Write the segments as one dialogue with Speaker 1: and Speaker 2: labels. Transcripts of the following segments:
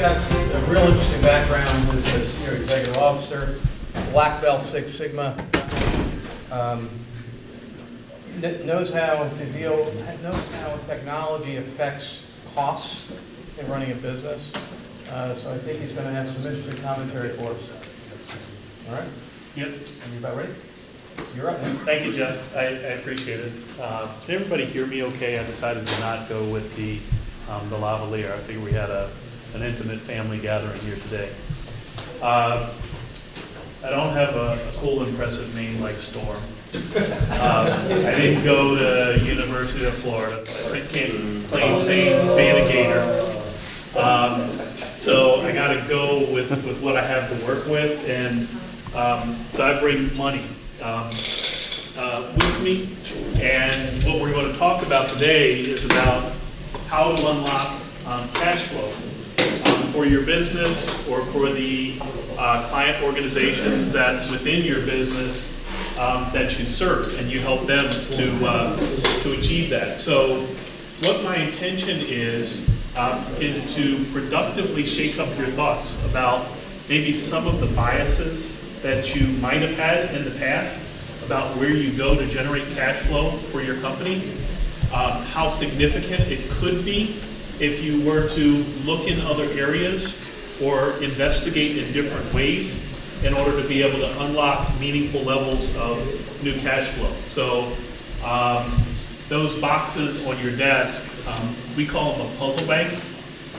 Speaker 1: got a real interesting background as a senior executive officer, black belt Six Sigma. Knows how technology affects costs in running a business. So I think he's going to have some interesting commentary for us. All right?
Speaker 2: Yep.
Speaker 1: Are you about ready? You're up, man.
Speaker 2: Thank you, Jeff. I appreciate it. Did everybody hear me okay? I decided to not go with the lavalier. I figured we had an intimate family gathering here today. I don't have a cool, impressive name like Storm. I didn't go to University of Florida, so I can't claim fame being a Gator. So I got to go with what I have to work with, and so I bring money with me. And what we're going to talk about today is about how to unlock cash flow for your business or for the client organizations that within your business that you serve, and you help them to achieve that. So what my intention is to productively shake up your thoughts about maybe some of the biases that you might have had in the past about where you go to generate cash flow for your company, how significant it could be if you were to look in other areas or investigate in different ways in order to be able to unlock meaningful levels of new cash flow. So those boxes on your desk, we call them a puzzle bank.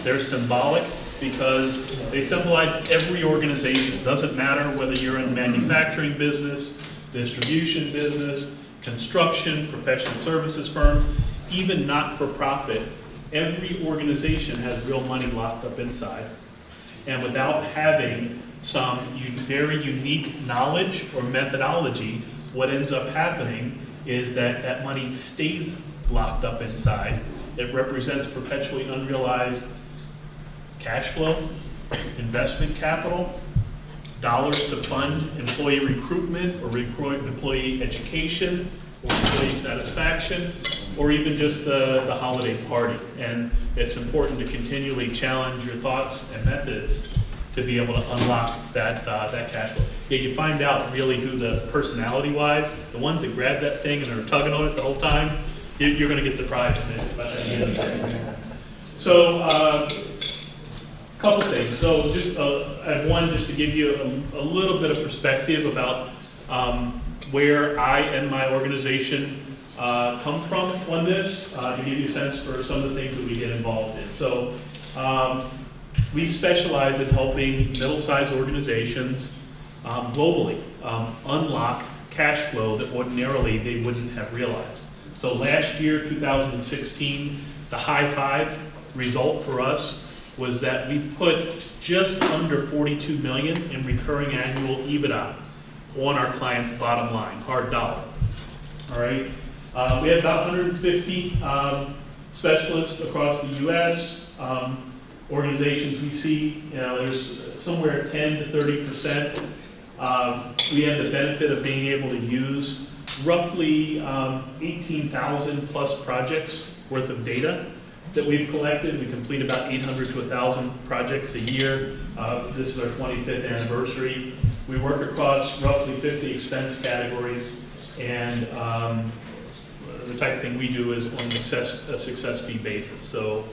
Speaker 2: They're symbolic because they symbolize every organization. It doesn't matter whether you're in manufacturing business, distribution business, construction, professional services firm, even not-for-profit. Every organization has real money locked up inside. And without having some very unique knowledge or methodology, what ends up happening is that that money stays locked up inside. It represents perpetually unrealized cash flow, investment capital, dollars to fund employee recruitment or employee education or employee satisfaction, or even just the holiday party. And it's important to continually challenge your thoughts and methods to be able to unlock that cash flow. Yeah, you find out really who the personality-wise, the ones that grab that thing and are tugging on it the whole time, you're going to get the prize. So, couple things. So just I have one just to give you a little bit of perspective about where I and my organization come from on this, to give you a sense for some of the things that we get involved in. So we specialize in helping middle-sized organizations globally unlock cash flow that ordinarily they wouldn't have realized. So last year, 2016, the high five result for us was that we put just under $42 million in recurring annual EBITDA on our clients' bottom line, hard dollar. All right. We have about 150 specialists across the U.S. Organizations we see, there's somewhere 10 to 30%. We have the benefit of being able to use roughly 18,000 plus projects worth of data that we've collected. We complete about 800 to 1,000 projects a year. This is our 25th anniversary. We work across roughly 50 expense categories, and the type of thing we do is on a success fee basis. So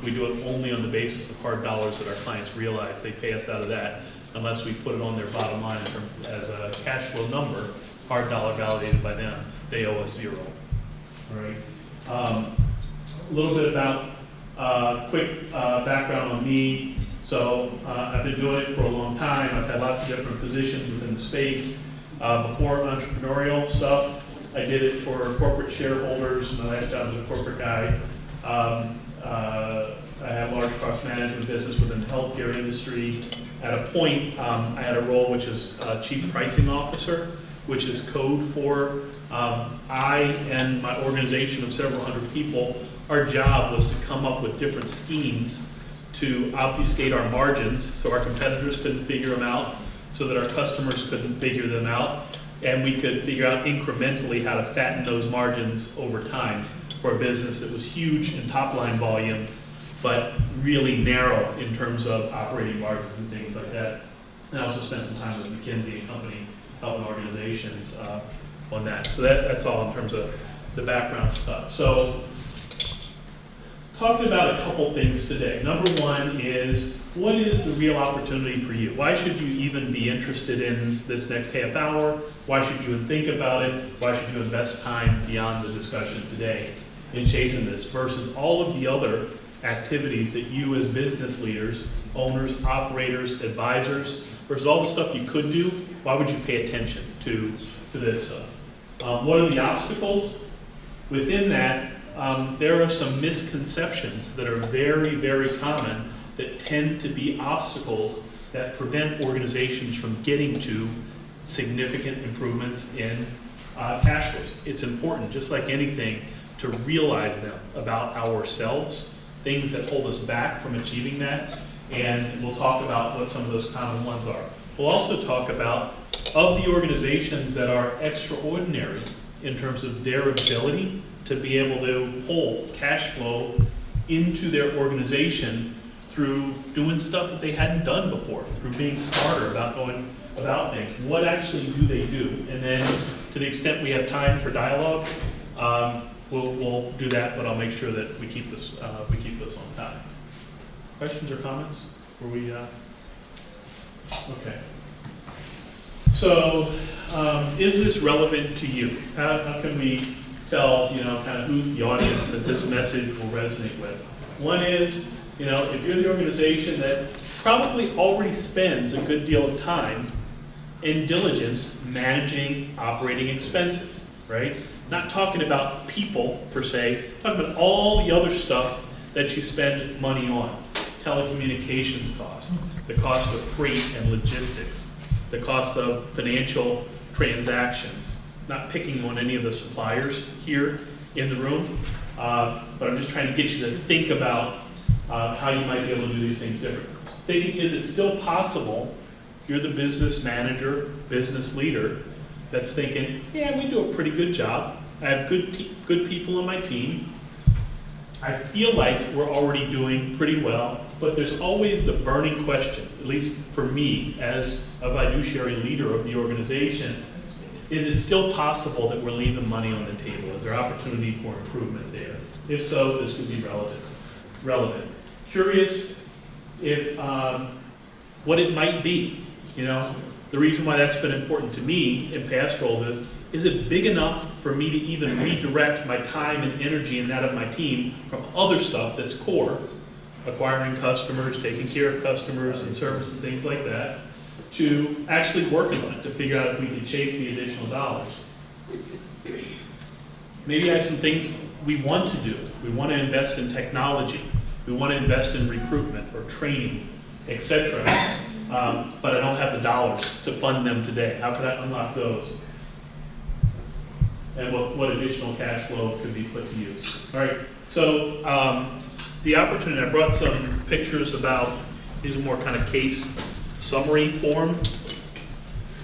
Speaker 2: we do it only on the basis of hard dollars that our clients realize. They pay us out of that unless we put it on their bottom line as a cash flow number, hard dollar validated by them. They owe us zero. All right. A little bit about quick background on me. So I've been doing it for a long time. I've had lots of different positions within the space. Before entrepreneurial stuff, I did it for corporate shareholders. My last job was a corporate guy. I have large cross-management business within the healthcare industry. At a point, I had a role which is Chief Pricing Officer, which is code for I and my organization of several hundred people. Our job was to come up with different schemes to obfuscate our margins so our competitors couldn't figure them out, so that our customers couldn't figure them out, and we could figure out incrementally how to fatten those margins over time for a business that was huge in top line volume but really narrow in terms of operating margins and things like that. And I also spent some time with McKinsey and Company, helping organizations on that. So that's all in terms of the background stuff. So talking about a couple things today. Number one is, what is the real opportunity for you? Why should you even be interested in this next half hour? Why should you even think about it? Why should you invest time beyond the discussion today in chasing this versus all of the other activities that you as business leaders, owners, operators, advisors, versus all the stuff you could do? Why would you pay attention to this stuff? What are the obstacles? Within that, there are some misconceptions that are very, very common that tend to be obstacles that prevent organizations from getting to significant improvements in cash flows. It's important, just like anything, to realize them about ourselves, things that hold us back from achieving that, and we'll talk about what some of those common ones are. We'll also talk about, of the organizations that are extraordinary in terms of their ability to be able to pull cash flow into their organization through doing stuff that they hadn't done before, through being smarter about going about things. What actually do they do? And then, to the extent we have time for dialogue, we'll do that, but I'll make sure that we keep this on time. Questions or comments? Were we? Okay. So, is this relevant to you? How can we tell, kind of who's the audience that this message will resonate with? One is, if you're the organization that probably already spends a good deal of time and diligence managing operating expenses, right? Not talking about people per se, talking about all the other stuff that you spend money on. Telecommunications costs, the cost of freight and logistics, the cost of financial transactions. Not picking on any of the suppliers here in the room, but I'm just trying to get you to think about how you might be able to do these things differently. Thinking, is it still possible, if you're the business manager, business leader, that's thinking, yeah, we do a pretty good job. I have good people on my team. I feel like we're already doing pretty well, but there's always the burning question, at least for me as a fiduciary leader of the organization, is it still possible that we're leaving money on the table? Is there opportunity for improvement there? If so, this could be relevant. Curious if what it might be. The reason why that's been important to me in past roles is it big enough for me to even redirect my time and energy and that of my team from other stuff that's core, acquiring customers, taking care of customers and service and things like that, to actually working on it to figure out if we can chase the additional dollars. Maybe I have some things we want to do. We want to invest in technology. We want to invest in recruitment or training, etc. But I don't have the dollars to fund them today. How could I unlock those? And what additional cash flow could be put to use? All right, so the opportunity, I brought some pictures about, these are more kind of case summary form,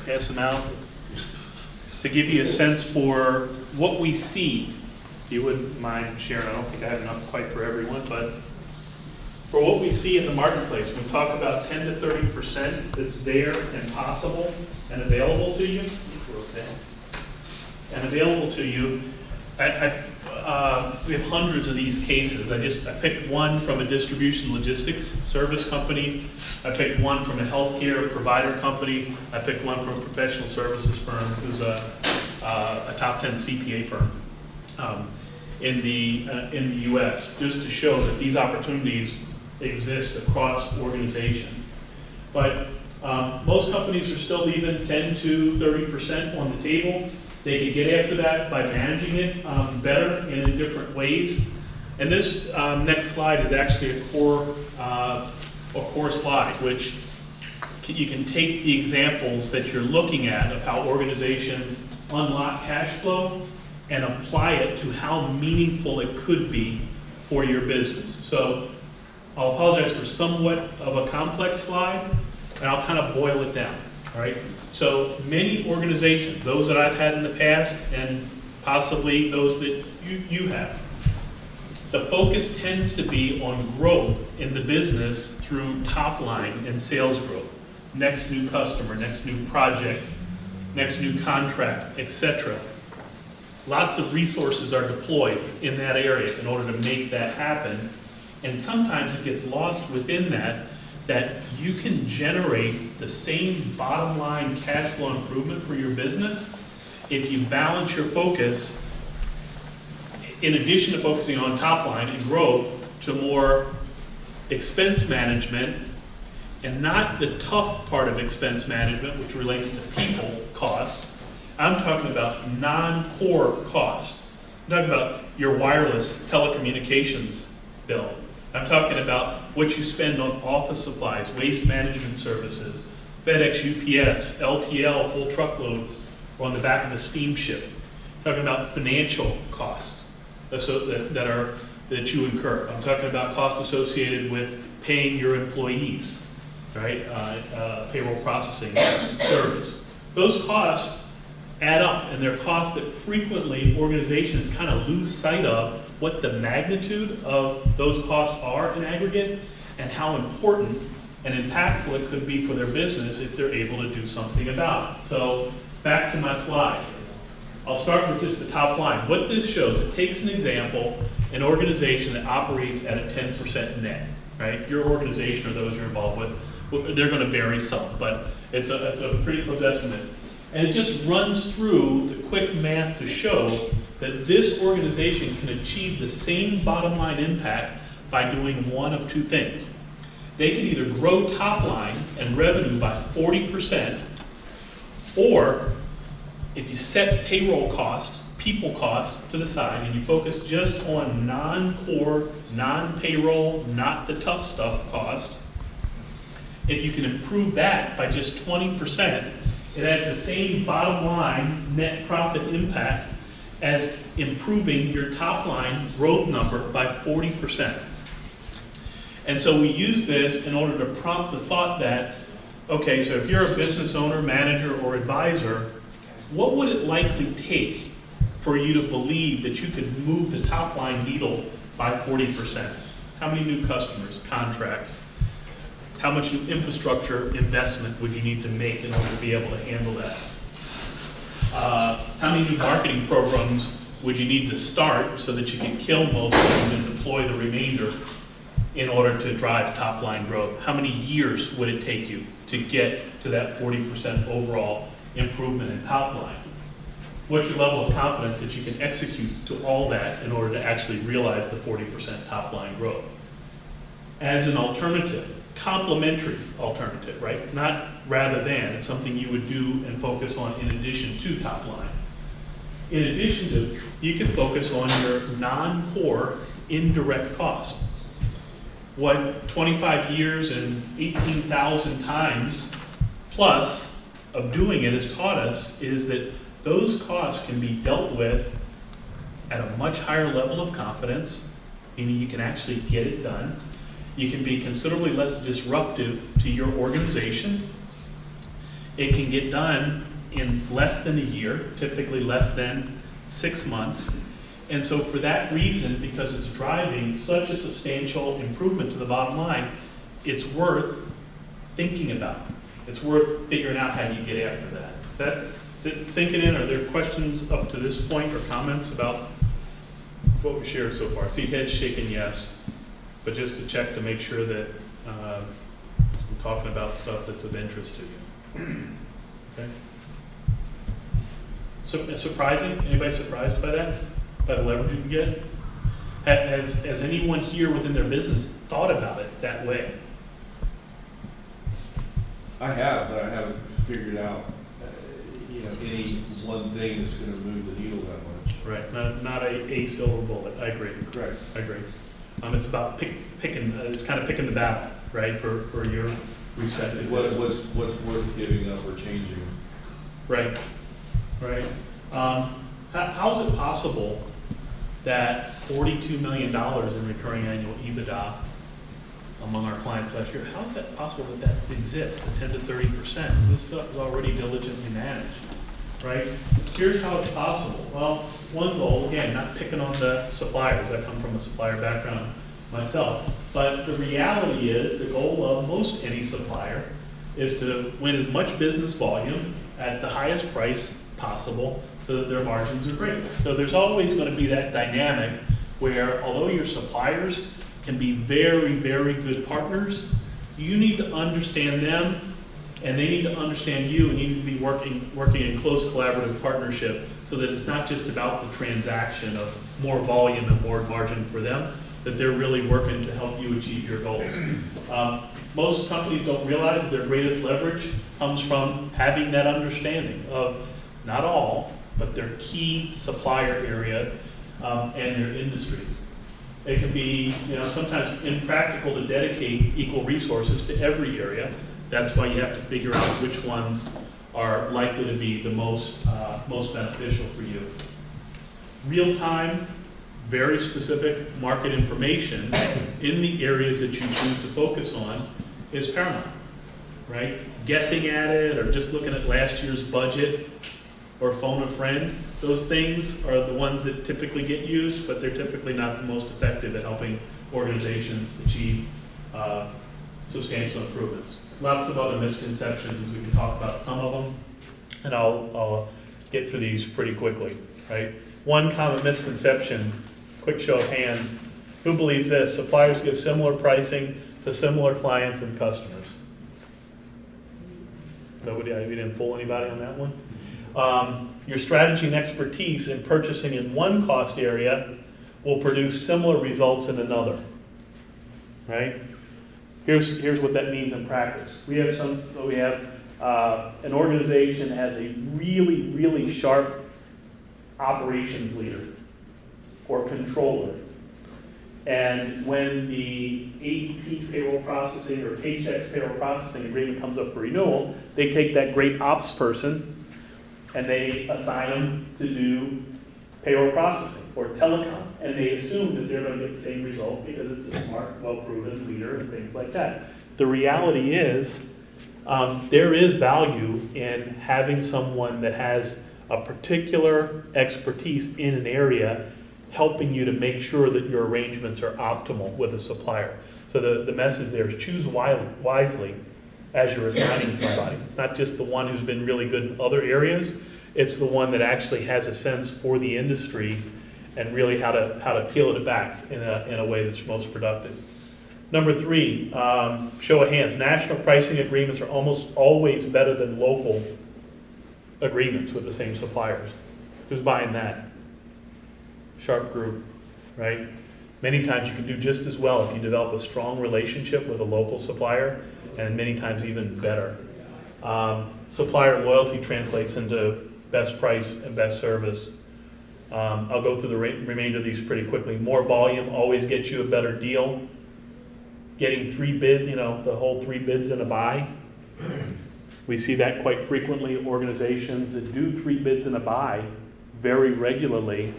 Speaker 2: pass them out, to give you a sense for what we see. If you wouldn't mind sharing, I don't think I have enough quite for everyone, but for what we see in the marketplace, we talk about 10 to 30% that's there and possible and available to you. And available to you, we have hundreds of these cases. I picked one from a distribution logistics service company. I picked one from a healthcare provider company. I picked one from a professional services firm who's a top 10 CPA firm in the U.S. just to show that these opportunities exist across organizations. But most companies are still leaving 10 to 30% on the table. They could get after that by managing it better and in different ways. And this next slide is actually a core slide, which you can take the examples that you're looking at of how organizations unlock cash flow and apply it to how meaningful it could be for your business. So I'll apologize for somewhat of a complex slide, and I'll kind of boil it down. All right. So many organizations, those that I've had in the past, and possibly those that you have, the focus tends to be on growth in the business through top line and sales growth. Next new customer, next new project, next new contract, etc. Lots of resources are deployed in that area in order to make that happen. And sometimes it gets lost within that you can generate the same bottom line cash flow improvement for your business if you balance your focus, in addition to focusing on top line and growth, to more expense management, and not the tough part of expense management, which relates to people cost. I'm talking about non-core cost. I'm talking about your wireless telecommunications bill. I'm talking about what you spend on office supplies, waste management services, FedEx, UPS, LTL, full truckload, or on the back of a steamship. I'm talking about financial costs that you incur. I'm talking about costs associated with paying your employees, right? Payroll processing service. Those costs add up, and they're costs that frequently organizations kind of lose sight of what the magnitude of those costs are in aggregate and how important and impactful it could be for their business if they're able to do something about it. So back to my slide. I'll start with just the top line. What this shows, it takes an example, an organization that operates at a 10% net, right? Your organization or those you're involved with, they're going to vary some, but it's a pretty close estimate. And it just runs through the quick math to show that this organization can achieve the same bottom line impact by doing one of two things. They can either grow top line and revenue by 40%, or if you set payroll costs, people costs to the side, and you focus just on non-core, non-payroll, not the tough stuff cost, if you can improve that by just 20%, it has the same bottom line net profit impact as improving your top line growth number by 40%. And so we use this in order to prompt the thought that, okay, so if you're a business owner, manager, or advisor, what would it likely take for you to believe that you could move the top line needle by 40%? How many new customers, contracts? How much new infrastructure investment would you need to make in order to be able to handle that? How many new marketing programs would you need to start so that you can kill most of them and deploy the remainder in order to drive top line growth? How many years would it take you to get to that 40% overall improvement in top line? What's your level of confidence that you can execute to all that in order to actually realize the 40% top line growth? As an alternative, complementary alternative, right? Not rather than, it's something you would do and focus on in addition to top line. In addition to, you can focus on your non-core indirect cost. What 25 years and 18,000 times plus of doing it has taught us is that those costs can be dealt with at a much higher level of confidence, meaning you can actually get it done. You can be considerably less disruptive to your organization. It can get done in less than a year, typically less than 6 months. And so for that reason, because it's driving such a substantial improvement to the bottom line, it's worth thinking about. It's worth figuring out how you get after that. Is it sinking in? Are there questions up to this point or comments about what we shared so far? I see heads shaking yes, but just to check to make sure that I'm talking about stuff that's of interest to you. Okay. So surprising? Anybody surprised by that? By the leverage you can get? Has anyone here within their business thought about it that way?
Speaker 3: I have, but I haven't figured out any one thing that's going to move the needle that much.
Speaker 2: Right, not a silver bullet. I agree.
Speaker 3: Correct.
Speaker 2: I agree. It's about picking. It's kind of picking the battle, right, for your respective.
Speaker 3: What's worth giving up or changing?
Speaker 2: Right. Right. How is it possible that $42 million in recurring annual EBITDA among our clients last year, how is that possible that exists, the 10 to 30%? This stuff is already diligently managed. right? Here's how it's possible. Well, one goal, again, not picking on the suppliers, I come from a supplier background myself, but the reality is the goal of most any supplier is to win as much business volume at the highest price possible so that their margins are great. So there's always going to be that dynamic where although your suppliers can be very, very good partners, you need to understand them and they need to understand you, and you need to be working in close collaborative partnership so that it's not just about the transaction of more volume and more margin for them, that they're really working to help you achieve your goals. Most companies don't realize that their greatest leverage comes from having that understanding of, not all, but their key supplier area and their industries. It can be, sometimes impractical to dedicate equal resources to every area. That's why you have to figure out which ones are likely to be the most beneficial for you. Real-time, very specific market information in the areas that you choose to focus on is paramount, right? Guessing at it or just looking at last year's budget or phone a friend, those things are the ones that typically get used, but they're typically not the most effective at helping organizations achieve substantial improvements. Lots of other misconceptions, we can talk about some of them, and I'll get through these pretty quickly, right? One common misconception, quick show of hands, who believes this? Suppliers give similar pricing to similar clients and customers. Nobody, we didn't fool anybody on that one? Your strategy and expertise in purchasing in one cost area will produce similar results in another, right? Here's what that means in practice. We have an organization that has a really, really sharp operations leader or controller. And when the ADP payroll processing or Paychex payroll processing agreement comes up for renewal, they take that great ops person and they assign them to do payroll processing or telecom. And they assume that they're going to get the same result because it's a smart, well-proven leader and things like that. The reality is there is value in having someone that has a particular expertise in an area helping you to make sure that your arrangements are optimal with a supplier. So the message there is choose wisely as you're assigning somebody. It's not just the one who's been really good in other areas, it's the one that actually has a sense for the industry and really how to peel it back in a way that's most productive. Number 3, show of hands. National pricing agreements are almost always better than local agreements with the same suppliers. Who's buying that? Sharp group, right? Many times you can do just as well if you develop a strong relationship with a local supplier, and many times even better. Supplier loyalty translates into best price and best service. I'll go through the remainder of these pretty quickly. More volume always gets you a better deal. Getting 3 bids, the whole 3 bids in a buy. We see that quite frequently. Organizations that do 3 bids in a buy very regularly,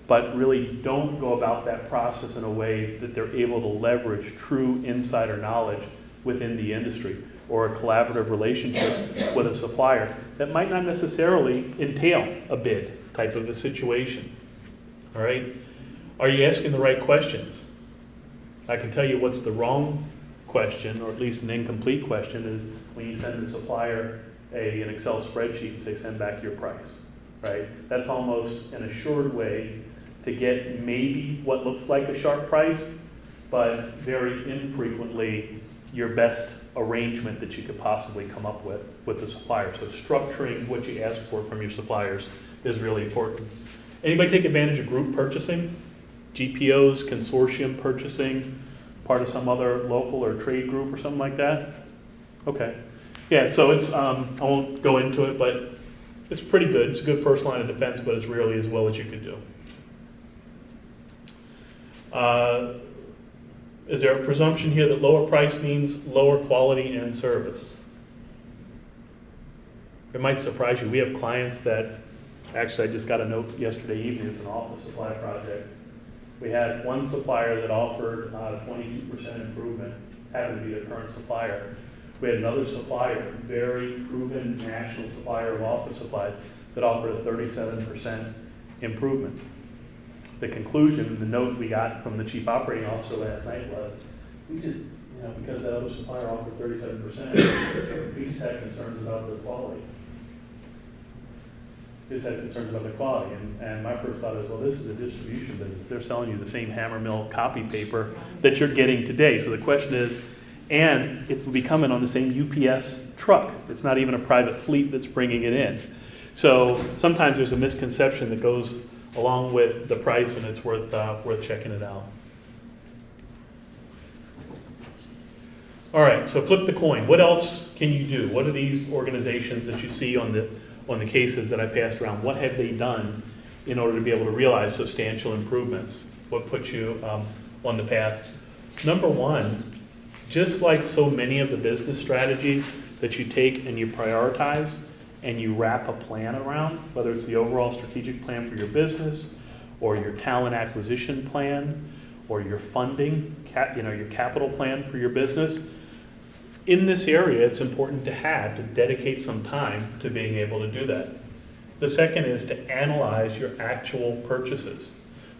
Speaker 2: but really don't go about that process in a way that they're able to leverage true insider knowledge within the industry or a collaborative relationship with a supplier that might not necessarily entail a bid type of a situation. All right? Are you asking the right questions? I can tell you what's the wrong question, or at least an incomplete question, is when you send the supplier an Excel spreadsheet and say, send back your price, right? That's almost an assured way to get maybe what looks like a sharp price, but very infrequently your best arrangement that you could possibly come up with the supplier. So structuring what you ask for from your suppliers is really important. Anybody take advantage of group purchasing? GPOs, consortium purchasing, part of some other local or trade group or something like that? Okay. Yeah, so it's, I won't go into it, but it's pretty good. It's a good first line of defense, but it's rarely as well as you could do. Is there a presumption here that lower price means lower quality and service? It might surprise you. We have clients that, actually I just got a note yesterday evening, it's an office supply project. We had one supplier that offered 22% improvement, happened to be the current supplier. We had another supplier, very proven national supplier of office supplies, that offered a 37% improvement. The conclusion, the note we got from the chief operating officer last night was, we just, because that other supplier offered 37%, we just had concerns about the quality. And my first thought is, well, this is a distribution business. They're selling you the same hammer mill copy paper that you're getting today. So the question is, and it will be coming on the same UPS truck. It's not even a private fleet that's bringing it in. So sometimes there's a misconception that goes along with the price, and it's worth checking it out. All right, so flip the coin. What else can you do? What are these organizations that you see on the cases that I passed around? What have they done in order to be able to realize substantial improvements? What puts you on the path? Number one, just like so many of the business strategies that you take and you prioritize and you wrap a plan around, whether it's the overall strategic plan for your business or your talent acquisition plan or your funding, your capital plan for your business, in this area, it's important to dedicate some time to being able to do that. The second is to analyze your actual purchases.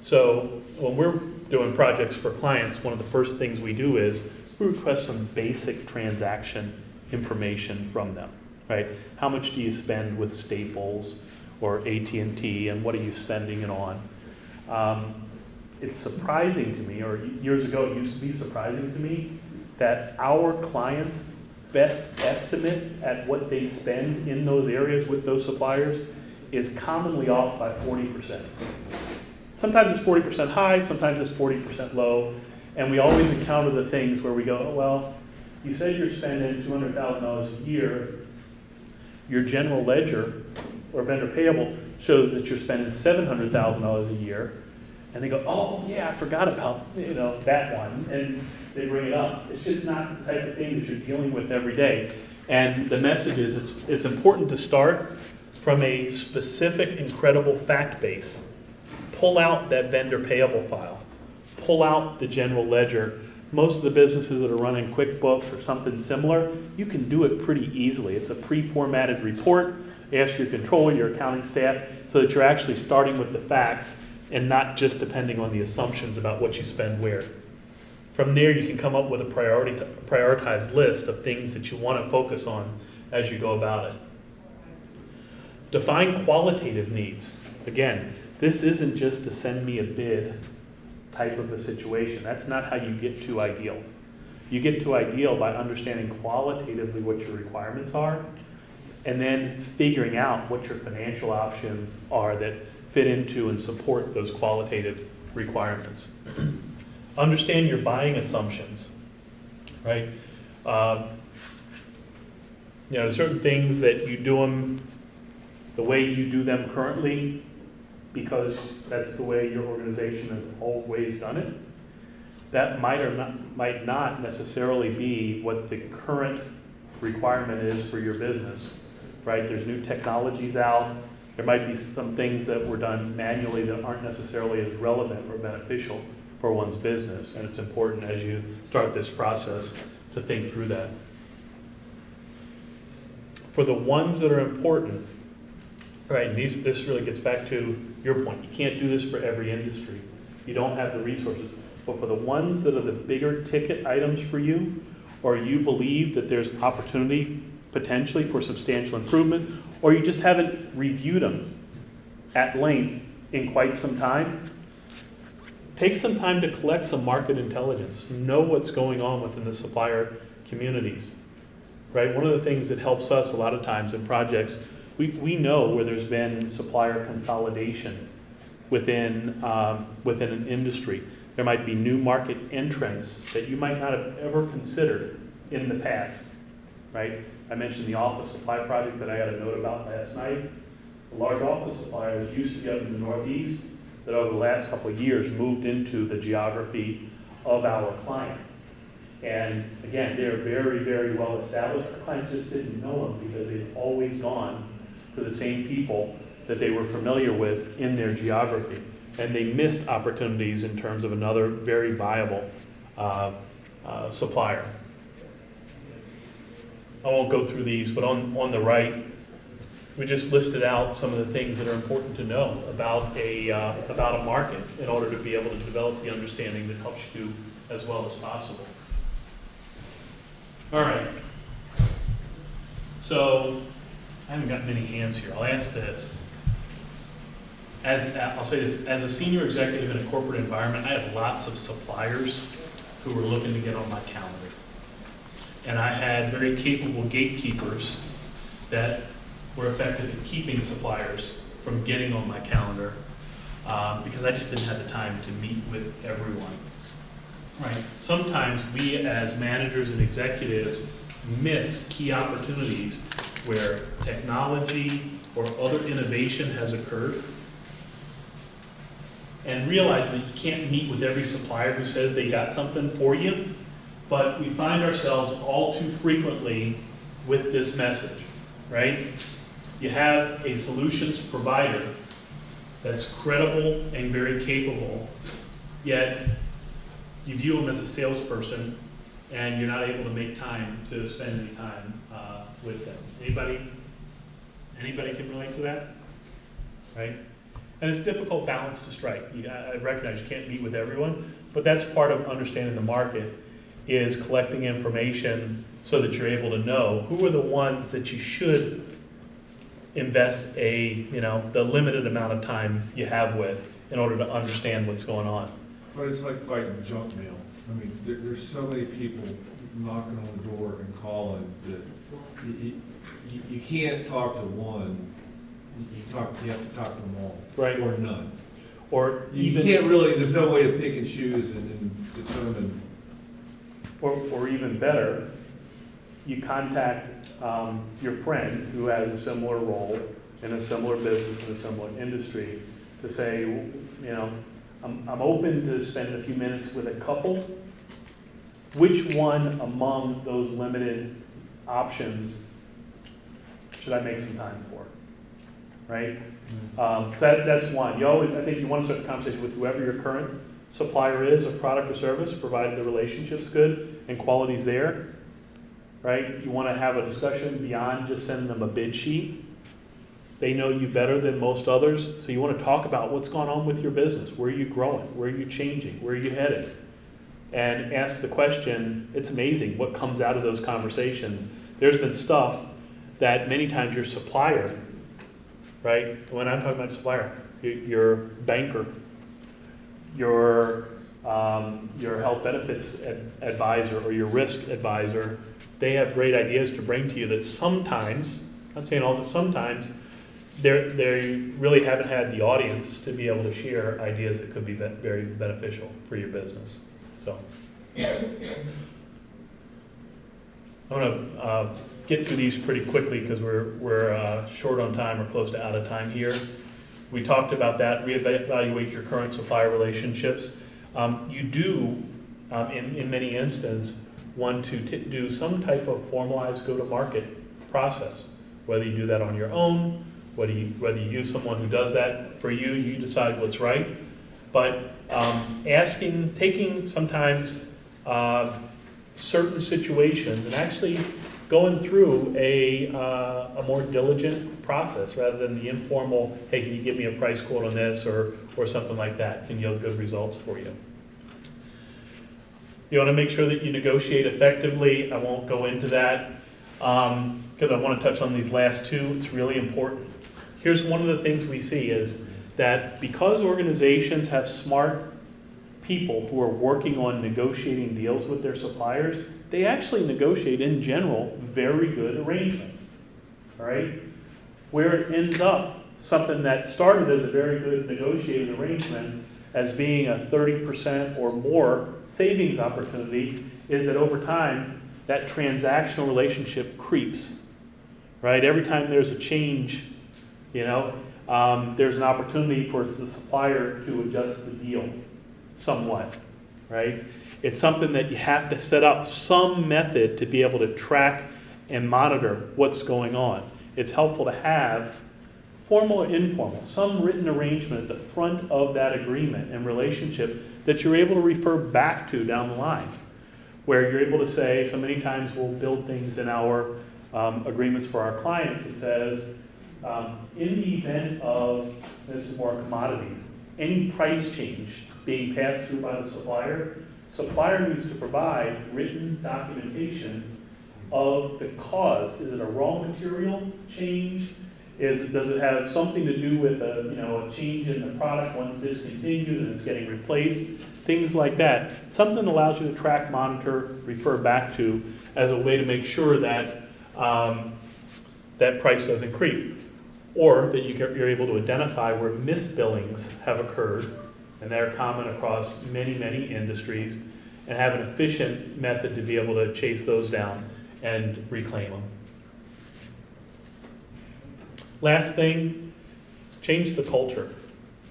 Speaker 2: So when we're doing projects for clients, one of the first things we do is we request some basic transaction information from them, right? How much do you spend with Staples or AT&T, and what are you spending it on? It's surprising to me, or years ago it used to be surprising to me, that our clients' best estimate at what they spend in those areas with those suppliers is commonly off by 40%. Sometimes it's 40% high, sometimes it's 40% low, and we always encounter the things where we go, oh, well, you said you're spending $200,000 a year, your general ledger or vendor payable shows that you're spending $700,000 a year, and they go, oh yeah, I forgot about that one, and they bring it up. It's just not the type of thing that you're dealing with every day. And the message is it's important to start from a specific and credible fact base. Pull out that vendor payable file. Pull out the general ledger. Most of the businesses that are running QuickBooks or something similar, you can do it pretty easily. It's a pre-formatted report. Ask your controller, your accounting staff, so that you're actually starting with the facts and not just depending on the assumptions about what you spend where. From there, you can come up with a prioritized list of things that you want to focus on as you go about it. Define qualitative needs. Again, this isn't just to send me a bid type of a situation. That's not how you get to ideal. You get to ideal by understanding qualitatively what your requirements are, and then figuring out what your financial options are that fit into and support those qualitative requirements. Understand your buying assumptions, right? Certain things that you do them the way you do them currently because that's the way your organization has always done it. That might not necessarily be what the current requirement is for your business, right? There's new technologies out. There might be some things that were done manually that aren't necessarily as relevant or beneficial for one's business, and it's important as you start this process to think through that. For the ones that are important, right, and this really gets back to your point, you can't do this for every industry. You don't have the resources. But for the ones that are the bigger ticket items for you, or you believe that there's opportunity potentially for substantial improvement, or you just haven't reviewed them at length in quite some time, take some time to collect some market intelligence. Know what's going on within the supplier communities, right? One of the things that helps us a lot of times in projects, we know where there's been supplier consolidation within an industry. There might be new market entrants that you might not have ever considered in the past, right? I mentioned the office supply project that I had a note about last night. A large office supplier that used to be up in the Northeast that over the last couple of years moved into the geography of our client. And again, they're very, very well established. Our client just didn't know them because they'd always gone to the same people that they were familiar with in their geography. And they missed opportunities in terms of another very viable supplier. I won't go through these, but on the right, we just listed out some of the things that are important to know about a market in order to be able to develop the understanding that helps you do as well as possible. All right. So I haven't got many hands here. I'll ask this. I'll say this, as a senior executive in a corporate environment, I have lots of suppliers who were looking to get on my calendar. And I had very capable gatekeepers that were effective at keeping suppliers from getting on my calendar because I just didn't have the time to meet with everyone. Right? Sometimes we as managers and executives miss key opportunities where technology or other innovation has occurred, and realize that you can't meet with every supplier who says they got something for you, but we find ourselves all too frequently with this message, right? You have a solutions provider that's credible and very capable, yet you view them as a salesperson and you're not able to make time to spend any time with them. Anybody can relate to that? Right? And it's a difficult balance to strike. I recognize you can't meet with everyone, but that's part of understanding the market, is collecting information so that you're able to know who are the ones that you should invest the limited amount of time you have with in order to understand what's going on.
Speaker 3: But it's like fighting junk mail. I mean, there's so many people knocking on the door and calling that you can't talk to one. You have to talk to them all.
Speaker 2: Right.
Speaker 3: Or none.
Speaker 2: Or
Speaker 3: You can't really, there's no way to pick and choose and determine.
Speaker 2: Or even better, you contact your friend who has a similar role in a similar business, in a similar industry, to say, I'm open to spend a few minutes with a couple. Which one among those limited options should I make some time for? Right? So that's one. I think you want to start the conversation with whoever your current supplier is of product or service, provided the relationship's good and quality's there. Right? You want to have a discussion beyond just sending them a bid sheet. They know you better than most others, so you want to talk about what's going on with your business. Where are you growing? Where are you changing? Where are you headed? And ask the question. It's amazing what comes out of those conversations. There's been stuff that many times your supplier, right? When I'm talking about supplier, your banker, your health benefits advisor or your risk advisor, they have great ideas to bring to you that sometimes, I'm not saying all, but sometimes, they really haven't had the audience to be able to share ideas that could be very beneficial for your business. So, I'm going to get through these pretty quickly because we're short on time or close to out of time here. We talked about that, reevaluate your current supplier relationships. You do, in many instances, want to do some type of formalized go-to-market process. Whether you do that on your own, whether you use someone who does that for you, you decide what's right. But taking sometimes certain situations and actually going through a more diligent process rather than the informal, hey, can you give me a price quote on this or something like that can yield good results for you. You want to make sure that you negotiate effectively. I won't go into that because I want to touch on these last two. It's really important. Here's one of the things we see is that because organizations have smart people who are working on negotiating deals with their suppliers, they actually negotiate, in general, very good arrangements, all right? Where it ends up, something that started as a very good negotiated arrangement as being a 30% or more savings opportunity is that over time, that transactional relationship creeps, right? Every time there's a change, there's an opportunity for the supplier to adjust the deal somewhat, right? It's something that you have to set up some method to be able to track and monitor what's going on. It's helpful to have, formal or informal, some written arrangement at the front of that agreement and relationship that you're able to refer back to down the line, where you're able to say, so many times we'll build things in our agreements for our clients that says, In the event of, this is more commodities, any price change being passed through by the supplier needs to provide written documentation of the cause. Is it a raw material change? Does it have something to do with a change in the product once discontinued and it's getting replaced? Things like that. Something that allows you to track, monitor, refer back to as a way to make sure that that price doesn't creep. Or that you're able to identify where misbillings have occurred, and they're common across many, many industries, and have an efficient method to be able to chase those down and reclaim them. Last thing, change the culture,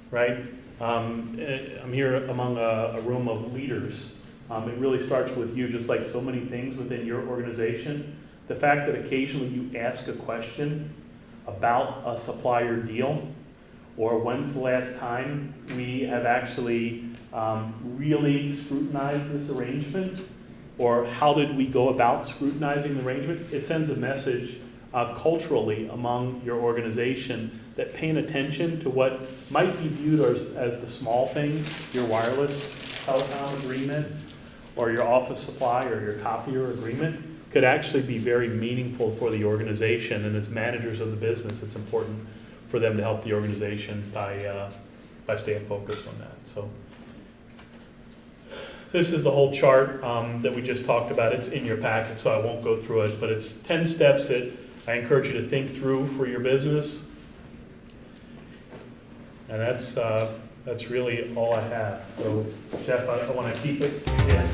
Speaker 2: right? I'm here among a room of leaders. It really starts with you, just like so many things within your organization. The fact that occasionally you ask a question about a supplier deal, or when's the last time we have actually really scrutinized this arrangement, or how did we go about scrutinizing the arrangement, it sends a message culturally among your organization that paying attention to what might be viewed as the small things, your wireless telecom agreement, or your office supply, or your copier agreement, could actually be very meaningful for the organization. And as managers of the business, it's important for them to help the organization by staying focused on that. So this is the whole chart that we just talked about. It's in your packet, so I won't go through it, but it's 10 steps that I encourage you to think through for your business. And that's really all I have. So Jeff, I want to keep it. Yes.